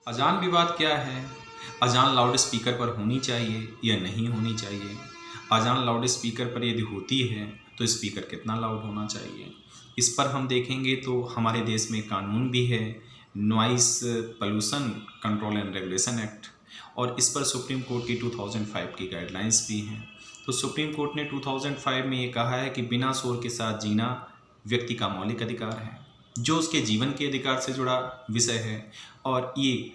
अजान विवाद क्या है? अजान लाउड स्पीकर पर होनी चाहिए या नहीं होनी चाहिए? अजान लाउड स्पीकर पर यदि होती है तो स्पीकर कितना लाउड होना चाहिए? इस पर हम देखेंगे तो हमारे देश में कानून भी है, noise pollution control and regulation act, और इस पर सुप्रीम कोर्ट की 2005 की गाइडलाइंस भी हैं। तो सुप्रीम कोर्ट ने 2005 में ये कहा है कि बिना शोर के साथ जीना व्यक्ति का मौलिक अधिकार है, जो उसके जीवन के अधिकार से जुड़ा विषय है, और ये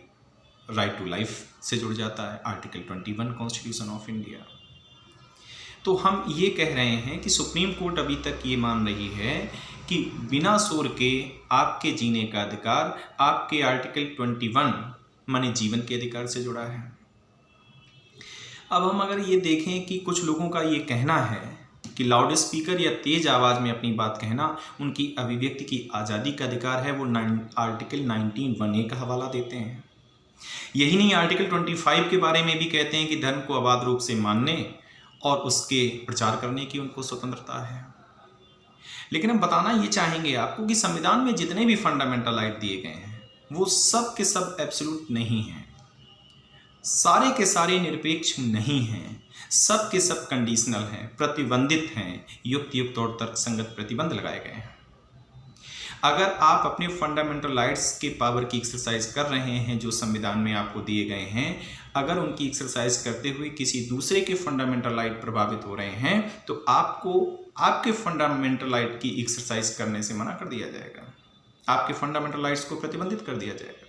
राइट टू लाइफ से जुड़ जाता है, आर्टिकल 21 कॉन्स्टिट्यूशन ऑफ इंडिया। तो हम ये कह रहे हैं कि सुप्रीम कोर्ट अभी तक ये मान रही है कि बिना शोर के आपके जीने का अधिकार आपके आर्टिकल 21 माने जीवन के अधिकार से जुड़ा है। अब हम अगर ये देखें कि कुछ लोगों का ये कहना है कि लाउड स्पीकर या तेज आवाज़ में अपनी बात कहना उनकी अभिव्यक्ति की आज़ादी का अधिकार है, वो आर्टिकल 19(1)(a) का हवाला देते हैं। यही नहीं, आर्टिकल 25 के बारे में भी कहते हैं कि धर्म को अबाध रूप से मानने और उसके प्रचार करने की उनको स्वतंत्रता है। लेकिन हम बताना ये चाहेंगे आपको कि संविधान में जितने भी फंडामेंटल राइट दिए गए हैं वो सब के सब एब्सोल्यूट नहीं हैं, सारे के सारे निरपेक्ष नहीं हैं, सब के सब कंडीशनल हैं, प्रतिबंधित हैं, युक्त और तर्कसंगत प्रतिबंध लगाए गए हैं। अगर आप अपने फंडामेंटल राइट्स के पावर की एक्सरसाइज कर रहे हैं जो संविधान में आपको दिए गए हैं, अगर उनकी एक्सरसाइज करते हुए किसी दूसरे के फंडामेंटल राइट प्रभावित हो रहे हैं तो आपको आपके फंडामेंटल राइट की एक्सरसाइज करने से मना कर दिया जाएगा, आपके फंडामेंटल राइट्स को प्रतिबंधित कर दिया जाएगा।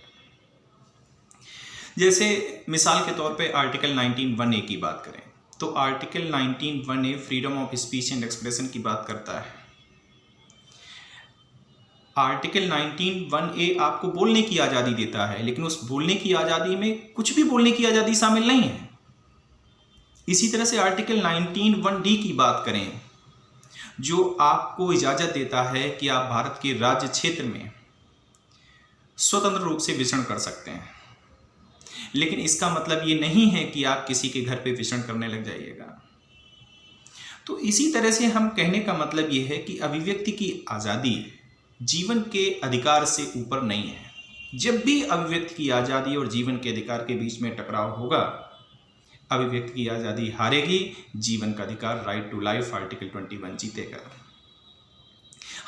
जैसे मिसाल के तौर पे आर्टिकल 19(1)(a) की बात करें तो article 19(1)(a) freedom of speech and expression की बात करता है। आर्टिकल 19(1)(a) आपको बोलने की आज़ादी देता है, लेकिन उस बोलने की आज़ादी में कुछ भी बोलने की आज़ादी शामिल नहीं है। इसी तरह से आर्टिकल 19(1)(d) की बात करें जो आपको इजाज़त देता है कि आप भारत के राज्य क्षेत्र में स्वतंत्र रूप से विचरण कर सकते हैं, लेकिन इसका मतलब ये नहीं है कि आप किसी के घर पे विचरण करने लग जाइएगा। तो इसी तरह से हम कहने का मतलब ये है कि अभिव्यक्ति की आज़ादी जीवन के अधिकार से ऊपर नहीं है। जब भी अभिव्यक्ति की आज़ादी और जीवन के अधिकार के बीच में टकराव होगा, अभिव्यक्ति की आज़ादी हारेगी, जीवन का अधिकार राइट टू लाइफ आर्टिकल 21 जीतेगा।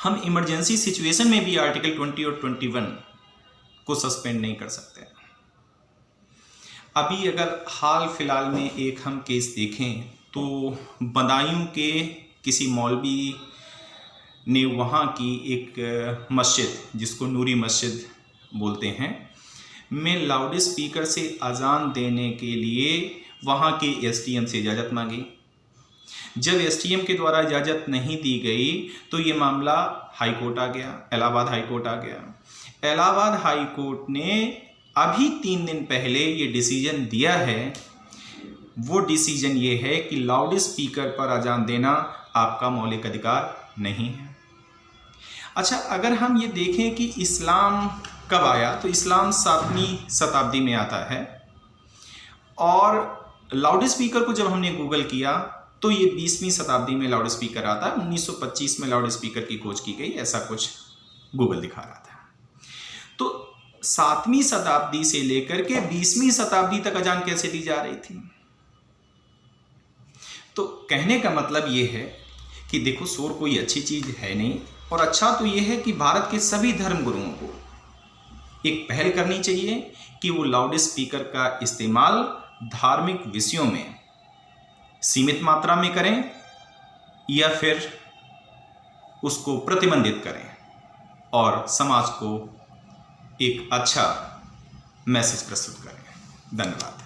हम इमरजेंसी सिचुएशन में भी आर्टिकल 20 और 21 को सस्पेंड नहीं कर सकते। अभी अगर हाल फिलहाल में एक हम केस देखें तो बदायूं के किसी मौलवी ने वहाँ की एक मस्जिद जिसको नूरी मस्जिद बोलते हैं में लाउड स्पीकर से अजान देने के लिए वहाँ के एसडीएम से इजाज़त मांगी। जब एसडीएम के द्वारा इजाज़त नहीं दी गई तो ये मामला हाई कोर्ट आ गया, इलाहाबाद हाई कोर्ट आ गया। इलाहाबाद हाई कोर्ट ने अभी 3 दिन पहले ये डिसीजन दिया है। वो डिसीजन ये है कि लाउड स्पीकर पर अजान देना आपका मौलिक अधिकार नहीं है। अच्छा, अगर हम ये देखें कि इस्लाम कब आया तो इस्लाम 7वीं शताब्दी में आता है, और लाउड स्पीकर को जब हमने गूगल किया तो ये 20वीं शताब्दी में लाउड स्पीकर आता है। 1925 में लाउड स्पीकर की खोज की गई, ऐसा कुछ गूगल दिखा रहा था। तो 7वीं शताब्दी से लेकर के 20वीं शताब्दी तक अजान कैसे दी जा रही थी? तो कहने का मतलब ये है कि देखो, शोर कोई अच्छी चीज़ है नहीं, और अच्छा तो ये है कि भारत के सभी धर्म गुरुओं को एक पहल करनी चाहिए कि वो लाउड स्पीकर का इस्तेमाल धार्मिक विषयों में सीमित मात्रा में करें या फिर उसको प्रतिबंधित करें और समाज को एक अच्छा मैसेज प्रस्तुत करें। धन्यवाद।